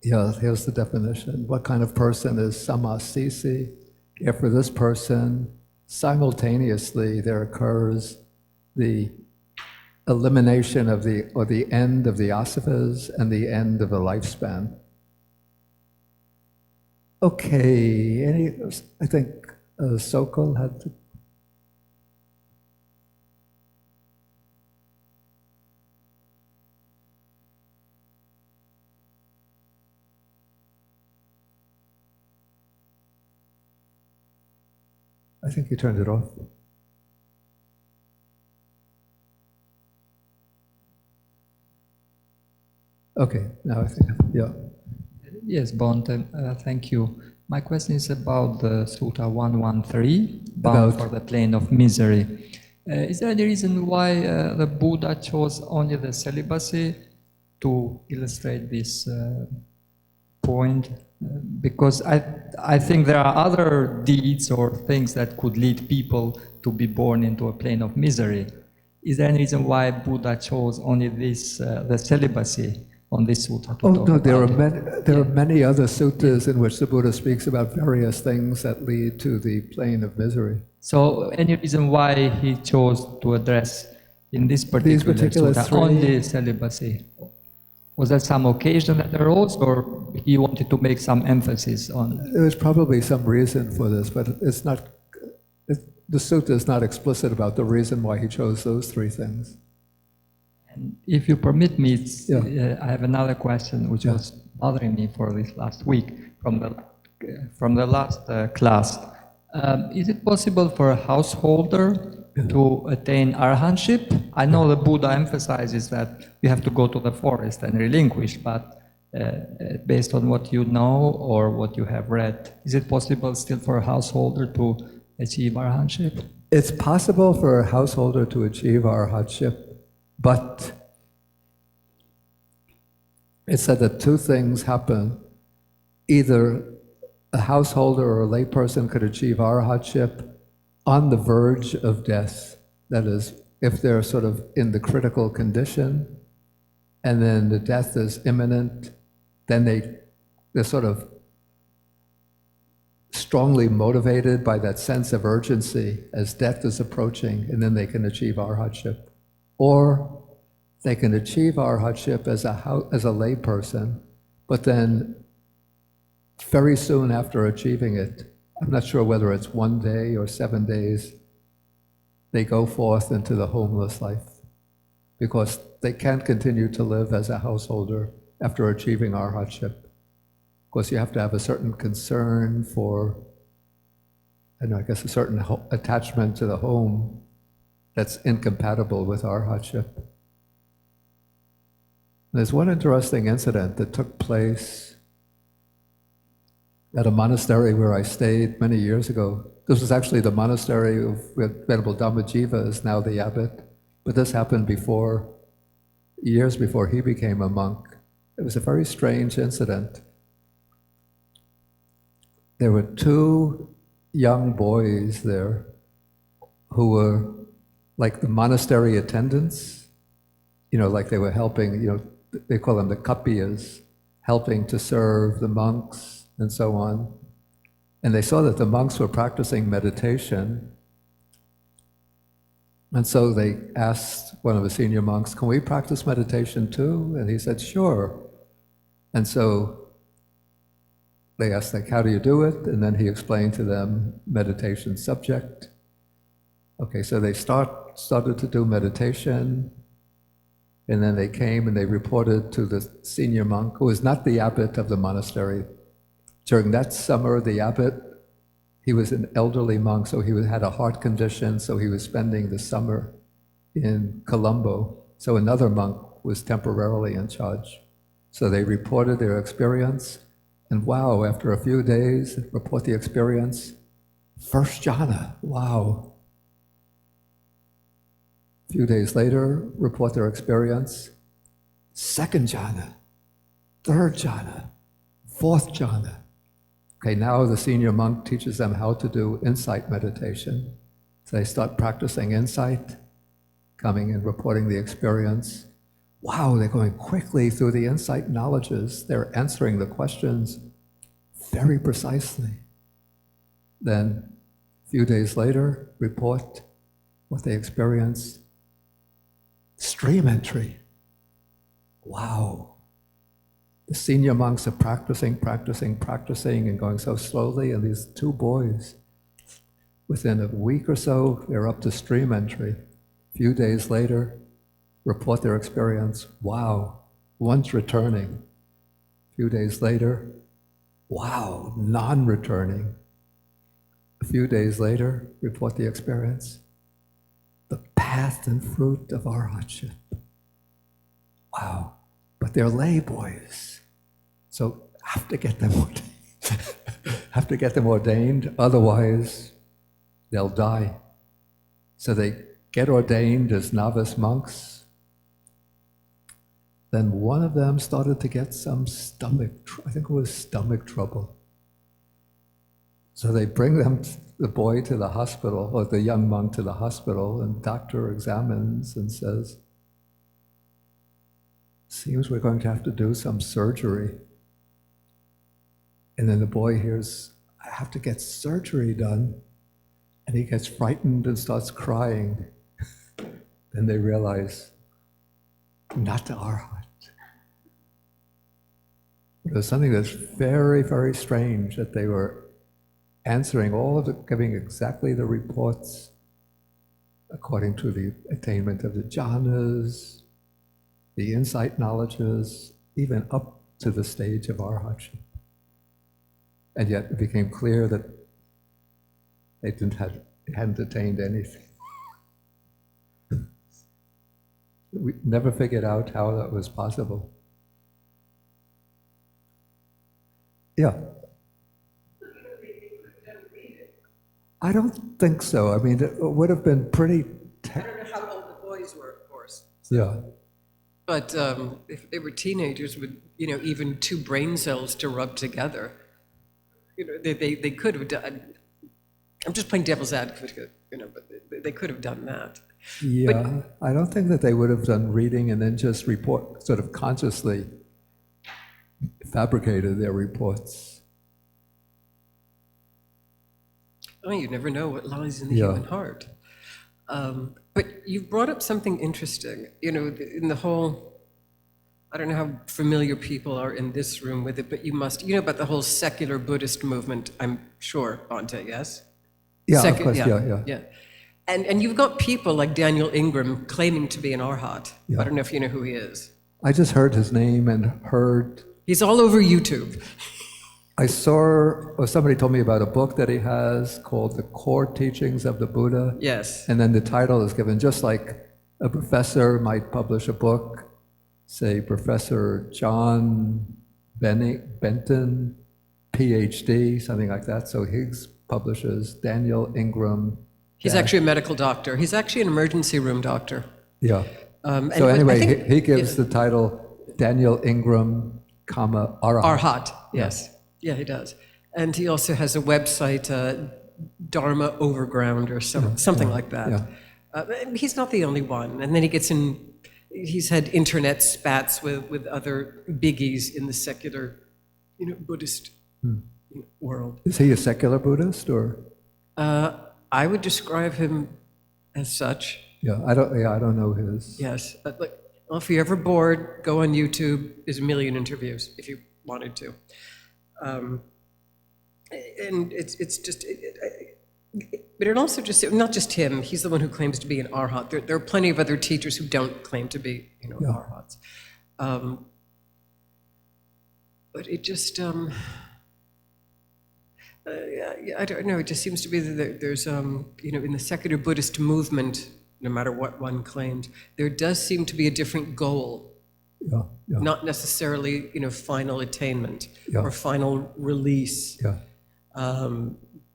Yeah, here's the definition. What kind of person is samasisi? If for this person, simultaneously there occurs the elimination of the end of the asavas and the end of the lifespan. Okay, I think Sokol had to. I think you turned it off. Okay, now I think, yeah. Yes, Bond, thank you. My question is about the Sutta 113, bound for the plane of misery. Is there any reason why the Buddha chose only the celibacy to illustrate this point? Because I think there are other deeds or things that could lead people to be born into a plane of misery. Is there any reason why Buddha chose only this, the celibacy on this sutta? Oh no, there are many other suttas in which the Buddha speaks about various things that lead to the plane of misery. So, any reason why he chose to address in this particular sutta only celibacy? Was there some occasion that arose, or he wanted to make some emphasis on? There was probably some reason for this, but it's not. The sutta is not explicit about the reason why he chose those three things. And if you permit me, I have another question which was bothering me for this last week from the last class. Is it possible for a householder to attain arhatship? I know the Buddha emphasizes that you have to go to the forest and relinquish, but based on what you know or what you have read, is it possible still for a householder to achieve arhatship? It's possible for a householder to achieve arhatship, but it said that two things happen. Either a householder or a layperson could achieve arhatship on the verge of death. That is, if they're sort of in the critical condition and then the death is imminent, then they're sort of strongly motivated by that sense of urgency as death is approaching, and then they can achieve arhatship. Or they can achieve arhatship as a layperson, but then very soon after achieving it, I'm not sure whether it's 1 day or 7 days, they go forth into the homeless life because they can't continue to live as a householder after achieving arhatship. Of course, you have to have a certain concern for, I guess a certain attachment to the home that's incompatible with arhatship. There's one interesting incident that took place at a monastery where I stayed many years ago. This was actually the monastery of Venerable Dhammajiva is now the abbot, but this happened years before he became a monk. It was a very strange incident. There were two young boys there who were like the monastery attendants, like they were helping, they call them the kapiyas, helping to serve the monks and so on. And they saw that the monks were practicing meditation. And so they asked one of the senior monks, can we practice meditation too? And he said, sure. And so they asked, like, how do you do it? And then he explained to them meditation subject. Okay, so they started to do meditation. And then they came and they reported to the senior monk, who was not the abbot of the monastery. During that summer, the abbot, he was an elderly monk, so he had a heart condition, so he was spending the summer in Colombo. So another monk was temporarily in charge. So they reported their experience, and wow, after a few days, report the experience, first jhana, wow. A few days later, report their experience, second jhana, third jhana, fourth jhana. Okay, now the senior monk teaches them how to do insight meditation. So they start practicing insight, coming and reporting the experience. wow, they're going quickly through the insight knowledges. They're answering the questions very precisely. Then, a few days later, report what they experienced. Stream entry. Wow. The senior monks are practicing, and going so slowly, and these two boys, within a week or so, they're up to stream entry. A few days later, report their experience. Wow, one's returning. A few days later, wow, non-returning. A few days later, report the experience. The path and fruit of arhatship. Wow, but they're lay boys, so have to get them ordained, otherwise they'll die. So they get ordained as novice monks. Then one of them started to get some stomach trouble. So they bring the boy to the hospital, or the young monk to the hospital, and doctor examines and says, seems we're going to have to do some surgery. And then the boy hears, I have to get surgery done. And he gets frightened and starts crying. Then they realize, not to Arhat. There's something that's very, very strange, that they were answering all of it, giving exactly the reports according to the attainment of the jhanas, the insight knowledges, even up to the stage of arhatship. And yet it became clear that they hadn't attained anything. We never figured out how that was possible. Yeah. I don't think so. I mean, it would have been pretty... I don't know how old the boys were, of course. Yeah. But if they were teenagers with, even two brain cells to rub together, they could have done... I'm just playing devil's advocate, but they could have done that. Yeah, But, I don't think that they would have done reading and then just report, sort of consciously fabricated their reports. oh, you never know what lies in the human heart. But you brought up something interesting, in the whole, I don't know how familiar people are in this room with it, but you must, about the whole secular Buddhist movement, I'm sure, Bhante, yes? Yeah, of course, yeah. And you've got people like Daniel Ingram claiming to be an arhat. Yeah. I don't know if you know who he is. I just heard his name and heard... He's all over YouTube. I saw, or somebody told me about a book that he has called The Core Teachings of the Buddha. Yes. And then the title is given, just like a professor might publish a book, say Professor John Benton, PhD, something like that. So Higgs publishes Daniel Ingram. He's actually a medical doctor. He's actually an emergency room doctor. Yeah. And So I anyway, think- he gives the title Daniel Ingram, Arhat. Arhat, yes. Yeah, he does. And he also has a website, Dharma Overground or something like that. He's not the only one. And then he gets in, he's had internet spats with other biggies in the secular, Buddhist world. Is he a secular Buddhist or? I would describe him as such. I don't know his. Yes. Well, if you're ever bored, go on YouTube. There's a million interviews if you wanted to. And it's just, but it also just, not just him, he's the one who claims to be an arhat. There are plenty of other teachers who don't claim to be, arhats. But it just, I don't know, it just seems to be that there's, in the secular Buddhist movement, no matter what one claims, there does seem to be a different goal. Not necessarily, final attainment or final release.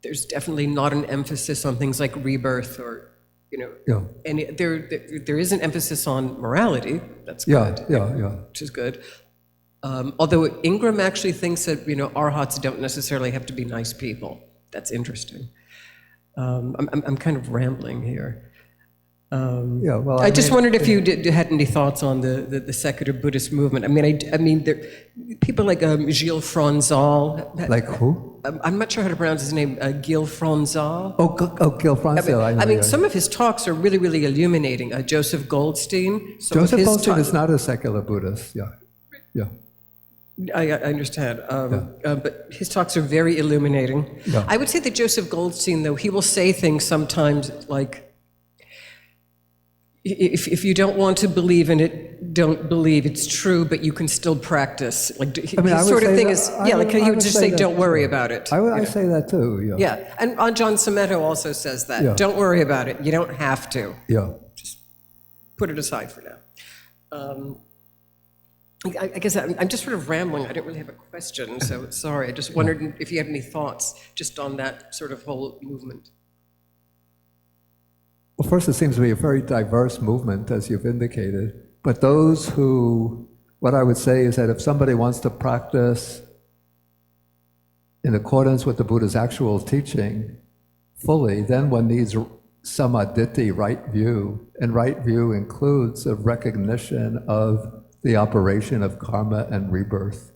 There's definitely not an emphasis on things like rebirth or, and there is an emphasis on morality. That's good. Which is good. Although Ingram actually thinks that, arhats don't necessarily have to be nice people. That's interesting. I'm kind of rambling here. Yeah, well, I just wondered if you had any thoughts on the secular Buddhist movement. I mean, there, people like Gilles Fronzal. like who? I'm not sure how to pronounce his name. Gilles Fronzal. Gil Franco. I mean, some of his talks are really, really illuminating. Joseph Goldstein. Joseph Goldstein is not a secular Buddhist. Yeah, yeah. I understand, but his talks are very illuminating. Yeah. I would say that Joseph Goldstein, though, he will say things sometimes like, if you don't want to believe in it, don't believe it's true, but you can still practice. Like his sort of thing is, he would just say, don't worry about it. I say that too. Yeah. Yeah, and John Sometto also says that. Yeah. Don't worry about it. You don't have to. Yeah. Just put it aside for now. I guess I'm just sort of rambling. I don't really have a question, so sorry. I just wondered if you had any thoughts just on that sort of whole movement. Well, first, it seems to be a very diverse movement, as you've indicated. But those who, what I would say is that if somebody wants to practice in accordance with the Buddha's actual teaching fully, then one needs samadhi, right view. And right view includes a recognition of the operation of karma and rebirth.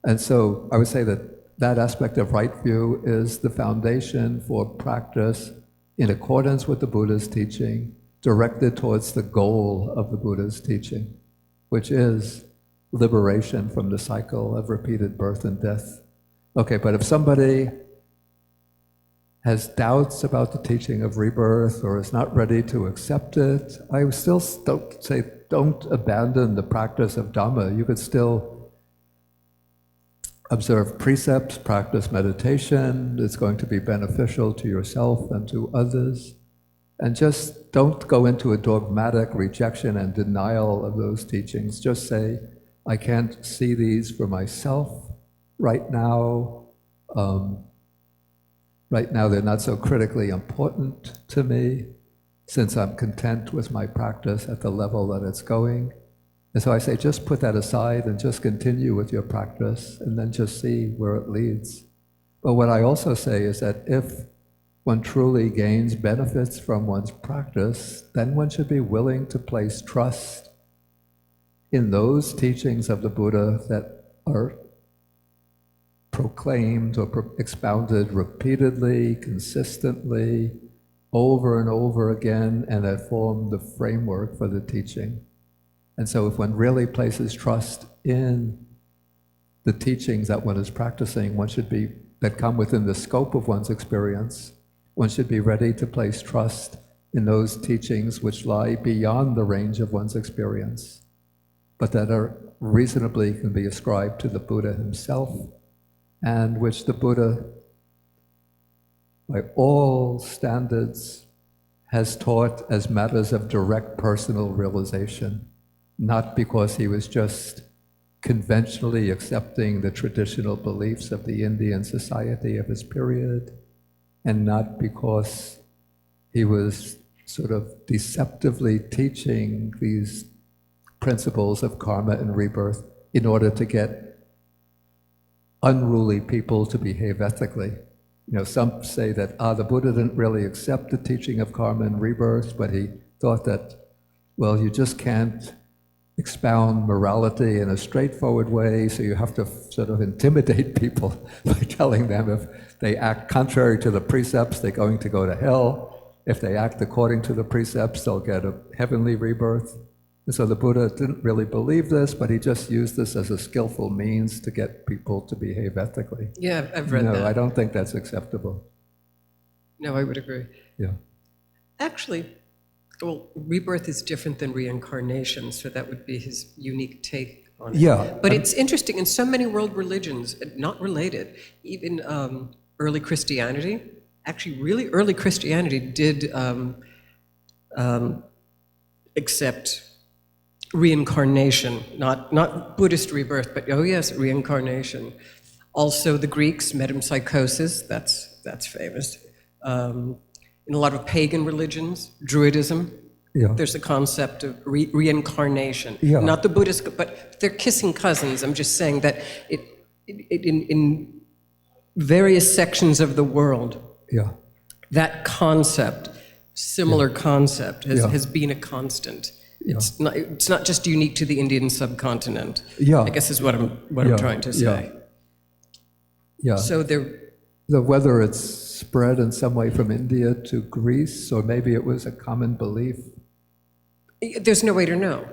And so I would say that that aspect of right view is the foundation for practice in accordance with the Buddha's teaching, directed towards the goal of the Buddha's teaching, which is liberation from the cycle of repeated birth and death. Okay, but if somebody has doubts about the teaching of rebirth or is not ready to accept it, I would still don't say don't abandon the practice of Dhamma. You could still observe precepts, practice meditation. It's going to be beneficial to yourself and to others. And just don't go into a dogmatic rejection and denial of those teachings. Just say, I can't see these for myself right now. Right now they're not so critically important to me, since I'm content with my practice at the level that it's going. And so I say, just put that aside and just continue with your practice and then just see where it leads. But what I also say is that if one truly gains benefits from one's practice, then one should be willing to place trust in those teachings of the Buddha that are proclaimed or expounded repeatedly, consistently, over and over again, and that form the framework for the teaching. And so if one really places trust in the teachings that one is practicing, one should be, that come within the scope of one's experience, one should be ready to place trust in those teachings which lie beyond the range of one's experience, but that are reasonably can be ascribed to the Buddha himself, and which the Buddha, by all standards, has taught as matters of direct personal realization, not because he was just conventionally accepting the traditional beliefs of the Indian society of his period, and not because he was sort of deceptively teaching these principles of karma and rebirth in order to get unruly people to behave ethically. You know, some say that, the Buddha didn't really accept the teaching of karma and rebirth, but he thought that, well, you just can't expound morality in a straightforward way, so you have to sort of intimidate people by telling them if they act contrary to the precepts, they're going to go to hell. If they act according to the precepts, they'll get a heavenly rebirth. And so the Buddha didn't really believe this, but he just used this as a skillful means to get people to behave ethically. Yeah, I've read that. No, I don't think that's acceptable. No, I would agree. Yeah. Actually, well, rebirth is different than reincarnation, so that would be his unique take on it. Yeah. But it's interesting, in so many world religions, not related, even early Christianity, actually really early Christianity did accept reincarnation, not Buddhist rebirth, but oh yes, reincarnation. Also the Greeks, metempsychosis, that's famous. In a lot of pagan religions, Druidism, there's a concept of reincarnation. Yeah. Not the Buddhist, but they're kissing cousins. I'm just saying that in various sections of the world, that concept similar concept has been a constant. It's not just unique to the Indian subcontinent. I guess is what I'm trying to say. So whether it's spread in some way from India to Greece, or maybe it was a common belief. There's no way to know,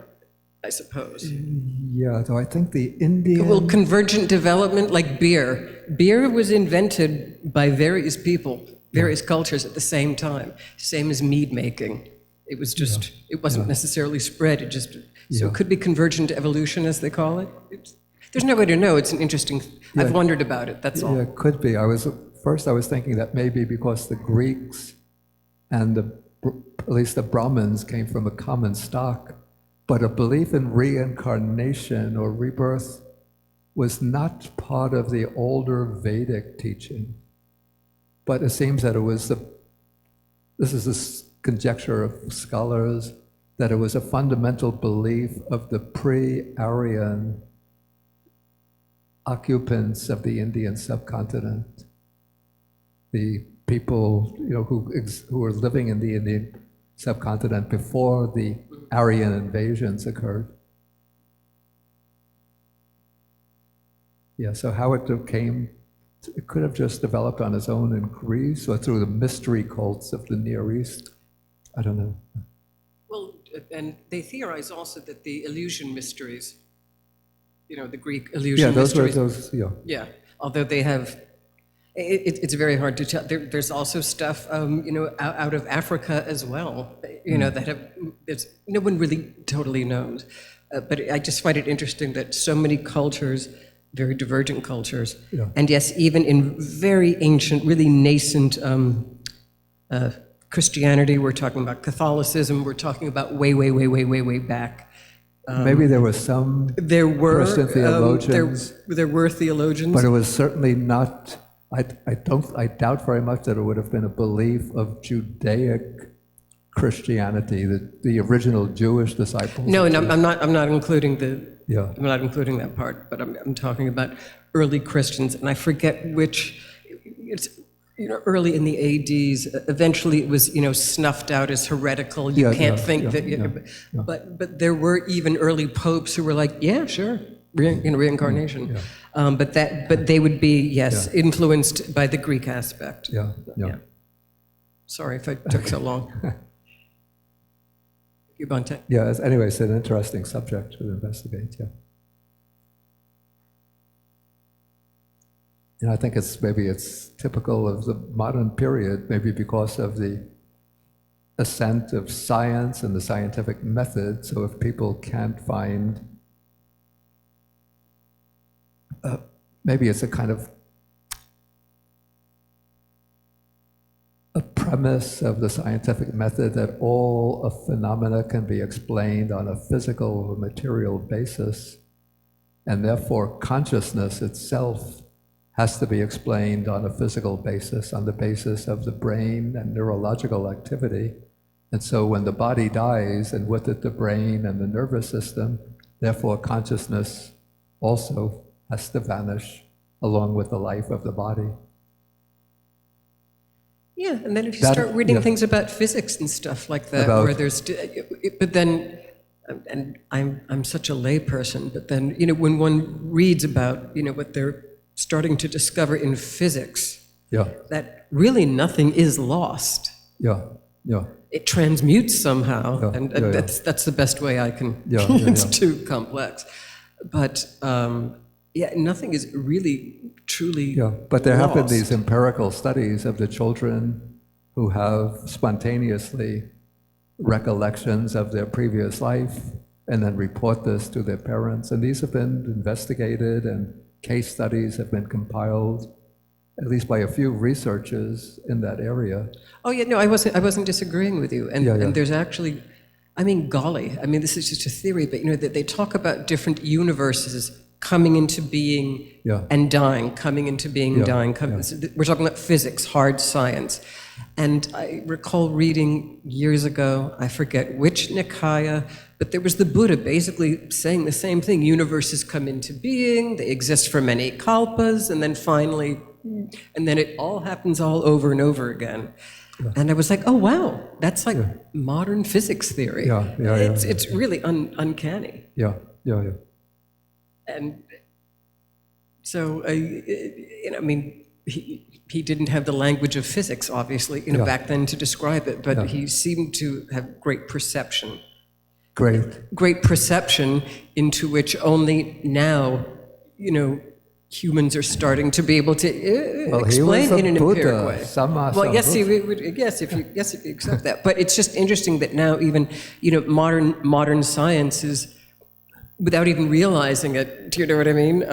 I suppose. Yeah, though I think the Indian... Well, convergent development, like beer. Beer was invented by various people, various cultures at the same time, same as mead making. It was just, it wasn't necessarily spread, it just, so it could be convergent evolution, as they call it. There's no way to know, it's an interesting, I've wondered about it, that's all. Yeah, it could be. I was thinking that maybe because the Greeks and at least the Brahmins came from a common stock, but a belief in reincarnation or rebirth was not part of the older Vedic teaching. But it seems that it was this is a conjecture of scholars, that it was a fundamental belief of the pre-Aryan occupants of the Indian subcontinent, the people who were living in the Indian subcontinent before the Aryan invasions occurred. Yeah, so how it could have just developed on its own in Greece or through the mystery cults of the Near East. I don't know. Well, and they theorize also that the illusion mysteries, the Greek illusion mysteries. Yeah, although they have, it's very hard to tell. There's also stuff, out of Africa as well, that no one really totally knows. But I just find it interesting that so many cultures, very divergent cultures, and yes, even in very ancient, really nascent Christianity, we're talking about Catholicism, we're talking about way back. Maybe there was some Christian theologians. There were theologians. But it was certainly not, I doubt very much that it would have been a belief of Judaic Christianity, the original Jewish disciples. No, and I'm not including I'm not including that part, but I'm talking about early Christians, and I forget which, it's, early in the ADs, eventually it was, snuffed out as heretical. You can't think that, but there were even early popes who were like, yeah, sure, reincarnation. But they would be, influenced by the Greek aspect. Sorry if I took so long. Yeah, anyway, it's an interesting subject to investigate, And I think maybe it's typical of the modern period, maybe because of the ascent of science and the scientific method. So if people can't find, maybe it's a kind of a premise of the scientific method that all phenomena can be explained on a physical or material basis, and therefore consciousness itself has to be explained on a physical basis, on the basis of the brain and neurological activity. And so when the body dies, and with it the brain and the nervous system, therefore consciousness also has to vanish along with the life of the body. Yeah, and then if you start reading things about physics and stuff like that, where there's, but then, and I'm such a layperson, but then, when one reads about, what they're starting to discover in physics, that really nothing is lost. It transmutes somehow, and that's the best way I can. It's too complex, but nothing is really truly. But there have been lost. these empirical studies of the children who have spontaneously recollections of their previous life and then report this to their parents, and these have been investigated, and case studies have been compiled, at least by a few researchers in that area. Oh yeah, no, I wasn't disagreeing with you. And there's actually, golly, this is just a theory, but that they talk about different universes coming into being and dying, coming into being, dying. We're talking about physics, hard science. And I recall reading years ago, I forget which Nikaya, but there was the Buddha basically saying the same thing. Universes come into being, they exist for many kalpas, and then finally, and then it all happens all over and over again. And I was like, oh wow, that's like modern physics theory. It's really uncanny. Yeah. And so, I mean, he didn't have the language of physics, obviously, back then to describe it, but he seemed to have great perception. Great perception into which only now, humans are starting to be able to explain in an empiric way. Well, yes, if you accept that. But it's just interesting that now even, modern science is, without even realizing it, do you know what I mean?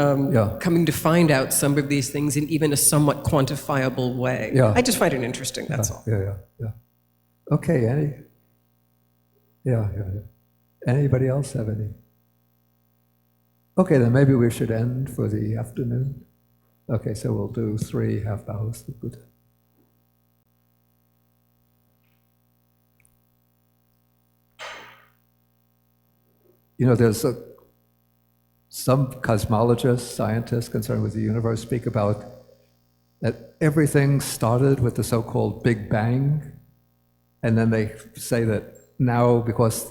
Coming to find out some of these things in even a somewhat quantifiable way. I just find it interesting, that's all. Okay, anybody else have any? Okay, then maybe we should end for the afternoon. Okay, so we'll do 3 half hours of Buddha. There's some cosmologists, scientists concerned with the universe speak about that everything started with the so-called Big Bang, and then they say that now, because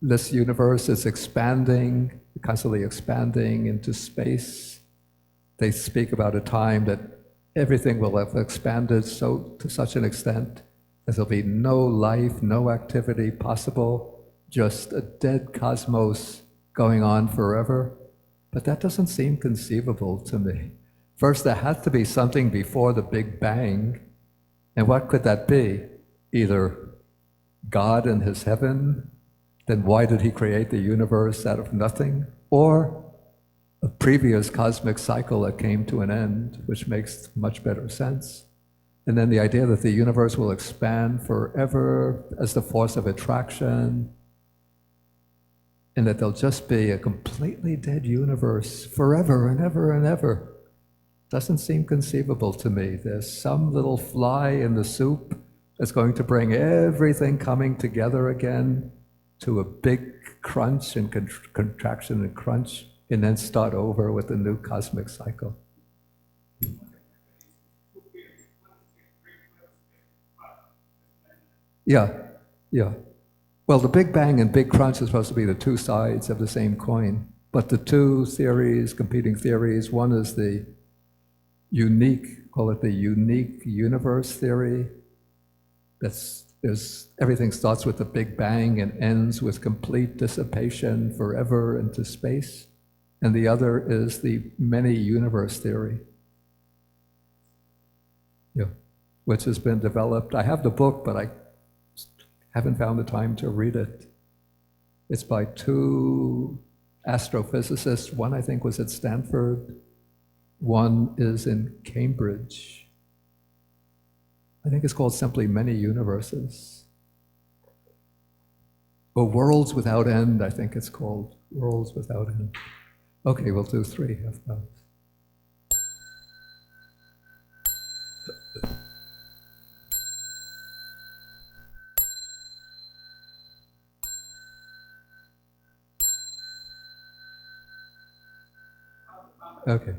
this universe is expanding, constantly expanding into space, they speak about a time that everything will have expanded to such an extent that there'll be no life, no activity possible, just a dead cosmos going on forever. But that doesn't seem conceivable to me. First, there had to be something before the Big Bang, and what could that be? Either God in his heaven, then why did he create the universe out of nothing? Or a previous cosmic cycle that came to an end, which makes much better sense. And then the idea that the universe will expand forever as the force of attraction, and that there'll just be a completely dead universe forever and ever and ever, doesn't seem conceivable to me. There's some little fly in the soup that's going to bring everything coming together again to a big crunch and contraction and crunch, and then start over with a new cosmic cycle. Yeah. Well, the Big Bang and Big Crunch are supposed to be the two sides of the same coin, but the two theories, competing theories, one is the unique, call it the unique universe theory. Everything starts with the Big Bang and ends with complete dissipation forever into space. And the other is the many universe theory, which has been developed. I have the book, but I haven't found the time to read it. It's by 2 astrophysicists. One, I think, was at Stanford. One is in Cambridge. I think it's called simply Many Universes. Or Worlds Without End, I think it's called. Worlds Without End. Okay, we'll do 3 half hours. Okay.